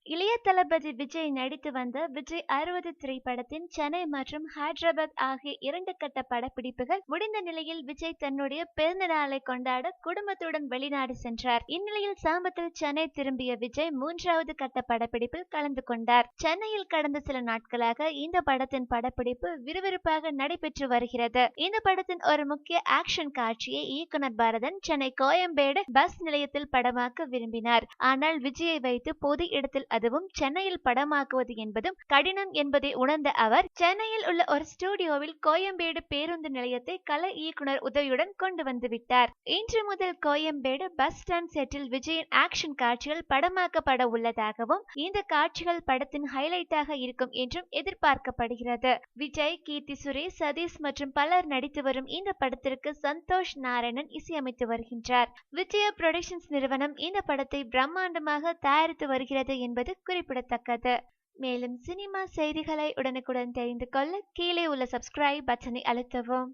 இளைய தளபதி விஜய் நடித்து வந்த விஜய் 60 திரைப்படத்தின் சென்னை மற்றும் ஹைதராபாத் ஆகிய 2 கட்ட படப்பிடிப்புகள் முடிந்த நிலையில் விஜய் தன்னுடைய பிறந்த நாளை கொண்டாட குடும்பத்துடன் வெளிநாடு சென்றார். இந்நிலையில் சமீபத்தில் சென்னை திரும்பிய விஜய் 3வது கட்ட படப்பிடிப்பில் கலந்து கொண்டார். சென்னையில் கடந்த சில நாட்களாக இந்த படத்தின் படப்பிடிப்பு விறுவிறுப்பாக நடைபெற்று வருகிறது. இந்த படத்தின் ஒரு முக்கிய ஆக்ஷன் காட்சியை இயக்குனர் பரதன் சென்னை கோயம்பேடு பஸ் நிலையத்தில் படமாக்க விரும்பினார். ஆனால் விஜயை வைத்து பொது இடத்தில், அதுவும் சென்னையில் படமாக்குவது என்பதும் கடினம் என்பதை உணர்ந்த அவர் சென்னையில் உள்ள ஒரு ஸ்டுடியோவில் கோயம்பேடு பேருந்து நிலையத்தை கலை இயக்குனர் உதவியுடன் கொண்டு வந்து விட்டார். இன்று முதல் கோயம்பேடு பஸ் ஸ்டாண்ட் செட்டில் விஜயின் ஆக்ஷன் காட்சிகள் படமாக்கப்பட உள்ளதாகவும் இந்த காட்சிகள் படத்தின் ஹைலைட்டாக இருக்கும் என்றும் எதிர்பார்க்கப்படுகிறது. விஜய், கீர்த்தி சுரேஷ், சதீஷ் மற்றும் பலர் நடித்து வரும் இந்த படத்திற்கு சந்தோஷ் நாராயணன் இசையமைத்து வருகின்றார். விஜயா புரொடக்ஷன்ஸ் நிறுவனம் இந்த படத்தை பிரம்மாண்டமாக தயாரித்து வருகிறது என்பது குறிப்பிடத்தக்கது. மேலும் சினிமா செய்திகளை உடனுக்குடன் தெரிந்து கொள்ள கீழே உள்ள சப்ஸ்கிரைப் பட்டனை அழுத்தவும்.